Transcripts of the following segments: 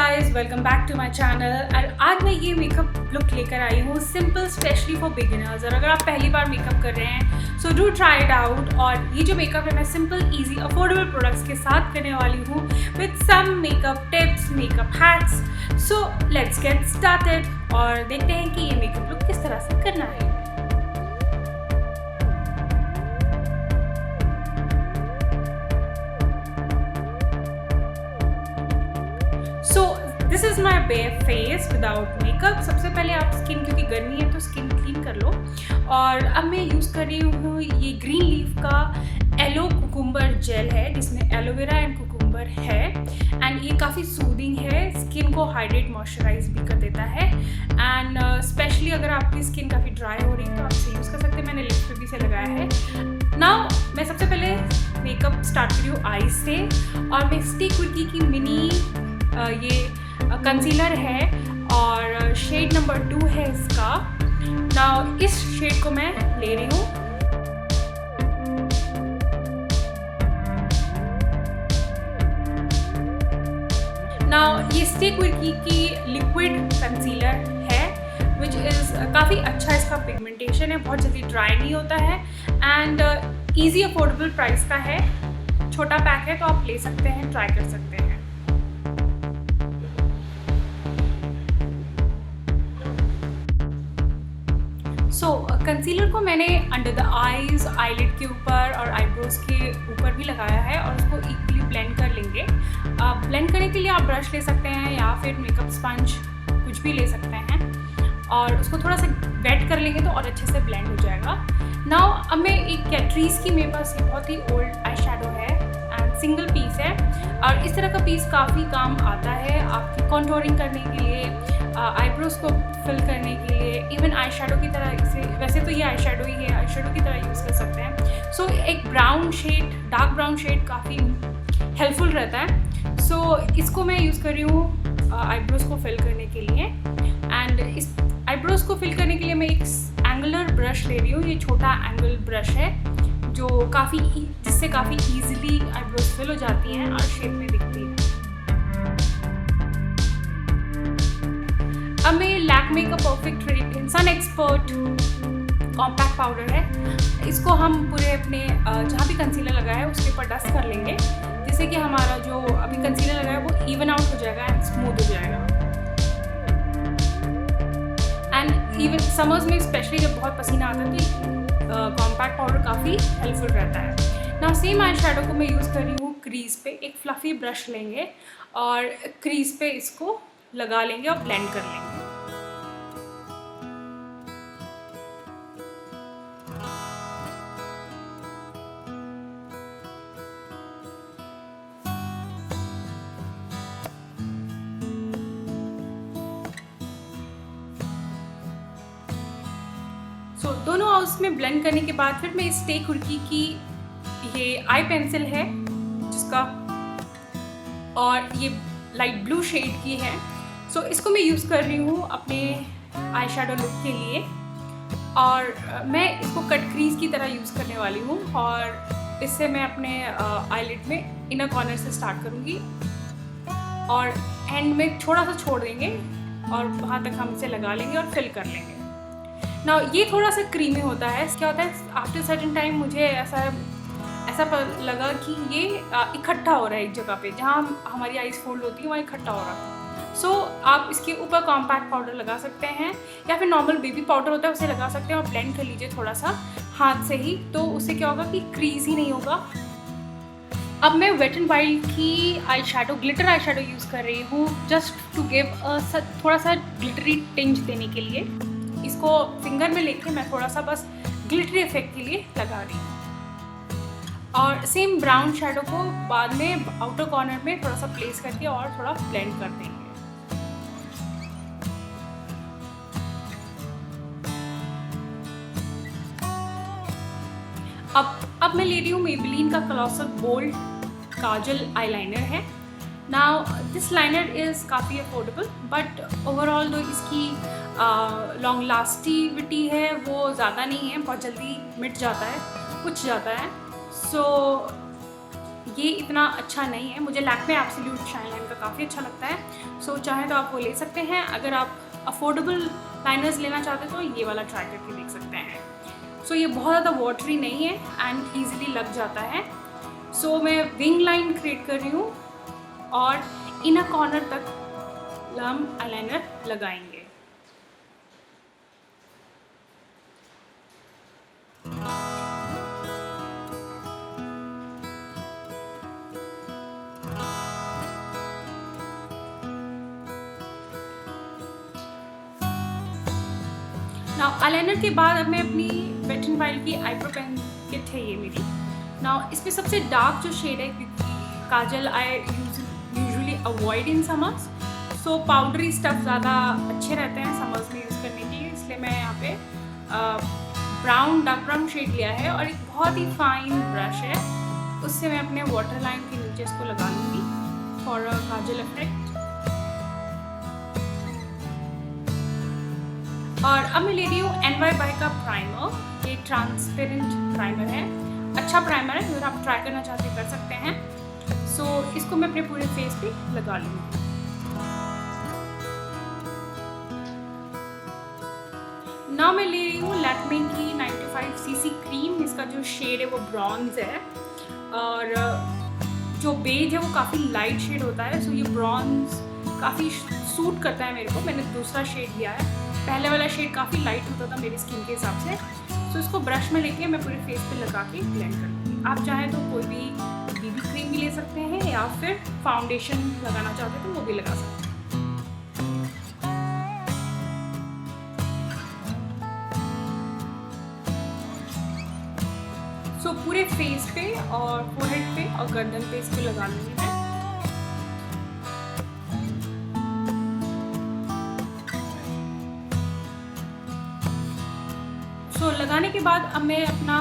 Guys, welcome back to my channel. और आज मैं ये मेकअप लुक लेकर आई हूँ, सिंपल स्पेशली फॉर बिगिनर्स। और अगर आप पहली बार मेकअप कर रहे हैं so do try it out. और ये जो मेकअप है मैं सिंपल इजी अफोर्डेबल प्रोडक्ट्स के साथ करने वाली हूँ with some makeup tips, makeup hacks. So let's get started और देखते हैं कि ये मेकअप लुक किस तरह से करना है। So this is my bear face without makeup. सबसे पहले आप स्किन, क्योंकि गर्मी है तो स्किन क्लीन कर लो। और अब मैं यूज़ कर रही हूँ ये ग्रीन लीफ का एलो कुकुम्बर जेल है, जिसमें एलोवेरा एंड कुकुम्बर है। एंड ये काफ़ी सूदिंग है, स्किन को हाइड्रेट मॉइस्चराइज भी कर देता है। एंड स्पेशली अगर आपकी स्किन काफ़ी ड्राई हो रही है तो आप इसे यूज़ कर सकते हैं। मैंने लिप्स पे भी इसे लगाया है। नाउ मैं सबसे पहले मेकअप स्टार्ट कर रही हूँ आईज से। और मैं स्टिक विकी की मिनी ये कंसीलर है और शेड नंबर 2 है इसका। नाउ इस शेड को मैं ले रही हूँ। नाउ ये स्टिक विकी की लिक्विड कंसीलर है विच इज़ काफ़ी अच्छा। इसका पिगमेंटेशन है, बहुत जल्दी ड्राई नहीं होता है एंड ईजी अफोर्डेबल प्राइस का है। छोटा पैक है तो आप ले सकते हैं, ट्राई कर सकते हैं। सो कंसीलर को मैंने अंडर द आईज, आईलिड के ऊपर और आईब्रोज के ऊपर भी लगाया है और उसको इक्वली ब्लेंड कर लेंगे। ब्लेंड करने के लिए आप ब्रश ले सकते हैं या फिर मेकअप स्पंज कुछ भी ले सकते हैं और उसको थोड़ा सा वेट कर लेंगे तो और अच्छे से ब्लेंड हो जाएगा। नाउ अब मैं एक कैट्रीज की, मेरे पास बहुत ही ओल्ड आई शेडो है एंड सिंगल पीस है। और इस तरह का पीस काफ़ी काम आता है आपकी कॉन्टोरिंग करने के लिए, आईब्रोज को फिल करने के लिए, इवन आई शेडो की तरह। इसे वैसे तो ये आई शेडो ही है, आई शेडो की तरह यूज़ कर सकते हैं। सो एक brown shade, dark brown shade काफ़ी हेल्पफुल रहता है। सो इसको मैं यूज़ कर रही हूँ आईब्रोज को फिल करने के लिए। एंड इस आईब्रोज को फिल करने के लिए मैं एक एंगुलर ब्रश ले रही हूँ। ये छोटा एंगल ब्रश है जो जिससे काफ़ी ईजिली आईब्रोज फिल हो जाती हैं और शेप में दिखती है। अब मैं लैक्मे का perfect radiant sun expert compact powder है, इसको हम पूरे अपने जहाँ भी कंसीलर लगाया है उसके ऊपर डस्ट कर लेंगे, जिससे कि हमारा जो अभी कंसीलर लगाया है वो इवन आउट हो जाएगा एंड स्मूथ हो जाएगा। एंड इवन समर्स में स्पेशली जब बहुत पसीना आता है तो कॉम्पैक्ट पाउडर काफ़ी हेल्पफुल रहता है। नाउ सेम आई शेडो को मैं यूज़ कर रही हूँ क्रीज पे। एक फ्लफ़ी ब्रश लेंगे और क्रीज पे इसको लगा लेंगे और ब्लेंड कर लेंगे। सो दोनों हाउस में ब्लेंड करने के बाद फिर मैं स्टिक विकी की ये आई पेंसिल है जिसका, और ये लाइट ब्लू शेड की है। सो इसको मैं यूज़ कर रही हूँ अपने आई शेडो लुक के लिए। और मैं इसको कट क्रीज की तरह यूज़ करने वाली हूँ और इससे मैं अपने आईलिड में इनर कॉर्नर से स्टार्ट करूँगी और एंड में थोड़ा सा छोड़ देंगे और वहाँ तक हम इसे लगा लेंगे और फिल कर लेंगे। नाउ ये थोड़ा सा क्रीमी होता है। क्या होता है, आफ्टर सर्टेन टाइम मुझे ऐसा लगा कि ये इकट्ठा हो रहा है एक जगह पे, जहाँ हमारी आईज फोल्ड होती है वहाँ इकट्ठा हो रहा था। सो आप इसके ऊपर कॉम्पैक्ट पाउडर लगा सकते हैं या फिर नॉर्मल बेबी पाउडर होता है उसे लगा सकते हैं और ब्लेंड कर लीजिए थोड़ा सा हाथ से ही, तो उससे क्या होगा कि क्रीज ही नहीं होगा। अब मैं वेट एंड वाइल्ड की eye shadow, glitter eye shadow use कर रही हूँ जस्ट टू गिव थोड़ा सा ग्लिटरी टिंज देने के लिए। इसको फिंगर में लेके मैं थोड़ा सा बस ग्लिटरी इफेक्ट के लिए लगा रही हूँ। और सेम ब्राउन शेडो को बाद में आउटर कॉर्नर में थोड़ा सा प्लेस करके और थोड़ा ब्लेंड कर देंगे। अब मैं ले रही हूँ मेबेलिन का कॉलोसल बोल्ड काजल आईलाइनर है। नाउ दिस लाइनर इज़ काफ़ी अफोर्डेबल बट ओवरऑल जो इसकी लॉन्ग लास्टिविटी है वो ज़्यादा नहीं है, बहुत जल्दी मिट जाता है, कुछ जाता है। सो ये इतना अच्छा नहीं है। मुझे लैक्मे एब्सोल्यूट शाइन लाइन का काफ़ी अच्छा लगता है। सो चाहे तो आप वो ले सकते हैं। अगर आप अफोर्डेबल लाइनर्स लेना चाहते हैं तो ये वाला ट्राई करके देख सकते हैं। सो ये बहुत ज़्यादा वाटरी नहीं है एंड ईजिली लग जाता है। सो मैं विंग लाइन क्रिएट कर रही हूँ और इनर कॉर्नर तक हम आईलाइनर लगाएंगे। नाउ आईलाइनर के बाद अब मैं अपनी वेट एंड वाइल्ड की आईब्रो पेन किट है ये मेरी। नाउ इसमें सबसे डार्क जो शेड है, क्योंकि kajal I usually avoid in summers, so powdery stuff ज़्यादा अच्छे रहते हैं समर्स में यूज़ करने के लिए, इसलिए मैं यहाँ पे ब्राउन डार्क ब्राउन शेड लिया है और एक बहुत ही फाइन ब्रश है, उससे मैं अपने वाटर लाइन के नीचे इसको लगा लूँगी फॉर अ काजल इफेक्ट। और अब मैं ले रही हूँ NYY का प्राइमर। ये ट्रांसपेरेंट प्राइमर है, अच्छा प्राइमर है, अगर आप ट्राई करना चाहते हैं कर सकते हैं। सो इसको मैं अपने पूरे फेस पे लगा लूँगी। नाउ मैं ले रही हूँ लैक्मे की 95cc क्रीम। इसका जो शेड है वो ब्रॉन्ज है और जो बेज है वो काफ़ी लाइट शेड होता है। सो ये ब्रॉन्ज काफ़ी सूट करता है मेरे को। मैंने दूसरा शेड लिया है, पहले वाला शेड काफ़ी लाइट होता था मेरी स्किन के हिसाब से। सो इसको ब्रश में लेके मैं पूरे फेस पे लगा के ब्लेंड कर लूँगी। आप चाहें तो कोई भी BB क्रीम भी ले सकते हैं या फिर फाउंडेशन लगाना चाहते हैं तो वो भी लगा सकते हैं। सो पूरे फेस पे और फोरहेड पे और गर्दन पे इसको लगा लूँगी मैं। सो लगाने के बाद अब मैं अपना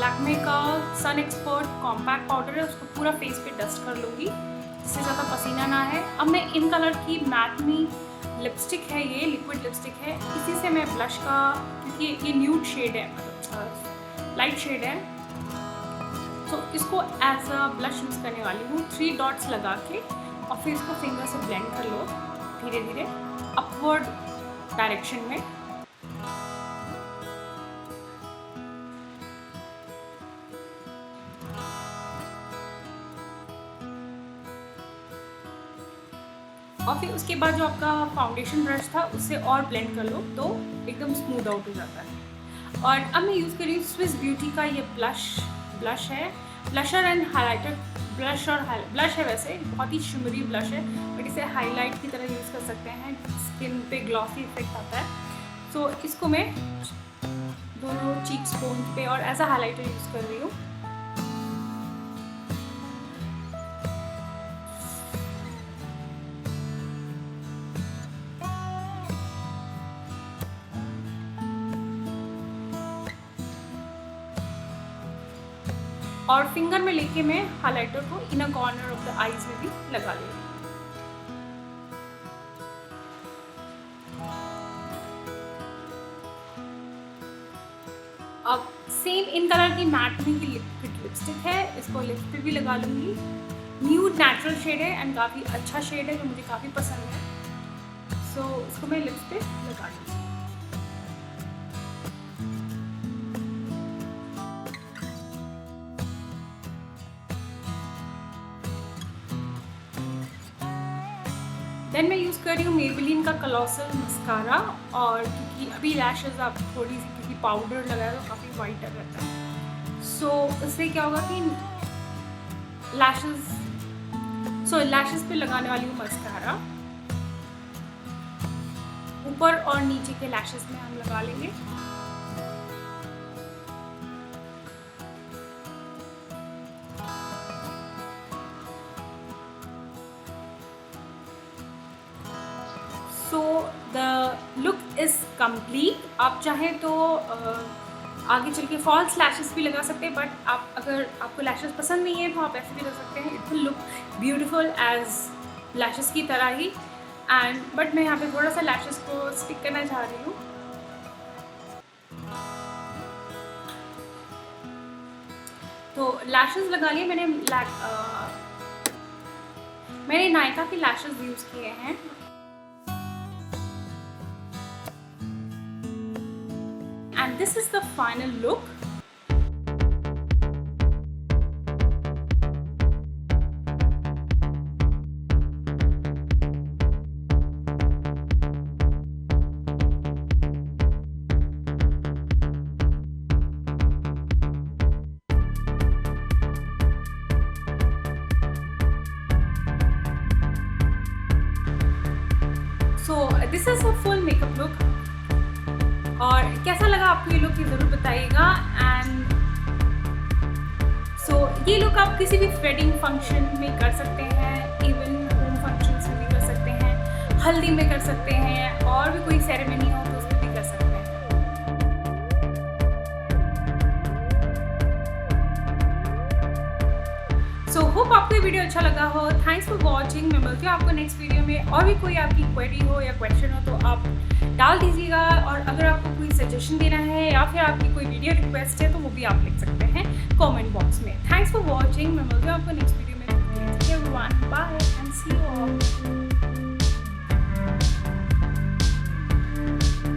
लैक्मे का सन एक्सपर्ट कॉम्पैक्ट पाउडर है उसको पूरा फेस पे डस्ट कर लूँगी, जिससे ज़्यादा पसीना ना है। अब मैं इन कलर की मैटमी लिपस्टिक है, ये लिक्विड लिपस्टिक है, इसी से मैं ब्लश का, क्योंकि ये न्यूड शेड है, मतलब लाइट शेड है, तो इसको एज अ ब्लश यूज़ करने वाली हूँ। 3 डॉट्स लगा के और फिर इसको फिंगर से ब्लेंड कर लो धीरे धीरे अपवर्ड डायरेक्शन में। और फिर उसके बाद जो आपका फाउंडेशन ब्रश था उससे और ब्लेंड कर लो तो एकदम स्मूथ आउट हो जाता है। और अब मैं यूज़ कर रही हूँ स्विस ब्यूटी का ये ब्लश है, ब्लशर एंड हाइलाइटर ब्लश है, वैसे बहुत ही शिमरी ब्लश है, बट इसे हाईलाइट की तरह यूज़ कर सकते हैं, स्किन पे ग्लॉसी इफेक्ट आता है। सो इसको मैं दोनों चीक्स बोन पे और एज अ हाईलाइटर यूज़ कर रही हूँ। और फिंगर में लेके मैं हाइलाइटर को inner corner of the eyes में भी लगा लूँगी। अब सेम इन कलर की मैटमी की लिक्विड लिपस्टिक है, इसको लिप्स पे भी लगा लूँगी। न्यूड नेचुरल शेड है एंड काफ़ी अच्छा शेड है जो मुझे काफ़ी पसंद है। सो इसको मैं लिप्स पे लगा लूँगी। देन मैं यूज़ कर रही हूँ मेबेलिन का कलॉसल मस्कारा, और क्योंकि अभी लैशेज़ आप थोड़ी सी, क्योंकि पाउडर लगाया तो काफ़ी वाइट रहता है, सो इससे क्या होगा कि लैशेज़ पे लगाने वाली हूँ मस्कारा, ऊपर और नीचे के लैशेज़ में हम लगा लेंगे। So the look is complete. आप चाहें तो आगे चल के फॉल्स लैशेस भी लगा सकते हैं, बट आप अगर आपको लैशेस पसंद नहीं है तो आप ऐसे भी कर सकते हैं। It will look beautiful as lashes की तरह ही, एंड बट मैं यहाँ पे थोड़ा सा लैशेस को स्टिक करना चाह रही हूँ। तो लैशेस लगा लिए मैंने। मैंने नायका के लैशेस यूज़ किए हैं। And this is the final look. So this is a full makeup look. और कैसा लगा आपको ये लुक, ये ज़रूर बताइएगा। एंड सो ये लुक आप किसी भी वेडिंग फंक्शन में कर सकते हैं, इवन होम फंक्शंस में भी कर सकते हैं, हल्दी में कर सकते हैं, और भी कोई सेरेमनी हो तो उसमें भी कर सकते हैं। सो होप आपको ये वीडियो अच्छा लगा हो। Thanks for watching. मैं मिलती हूँ आपको नेक्स्ट वीडियो में। और भी कोई आपकी क्वेरी हो या क्वेश्चन हो तो आप डाल दीजिएगा। और अगर आपको कोई सजेशन देना है या फिर आपकी कोई वीडियो रिक्वेस्ट है तो वो भी आप लिख सकते हैं कमेंट बॉक्स में। Thanks for watching. मैं मिलती हूँ आपको नेक्स्ट वीडियो में। Everyone, bye and see you all.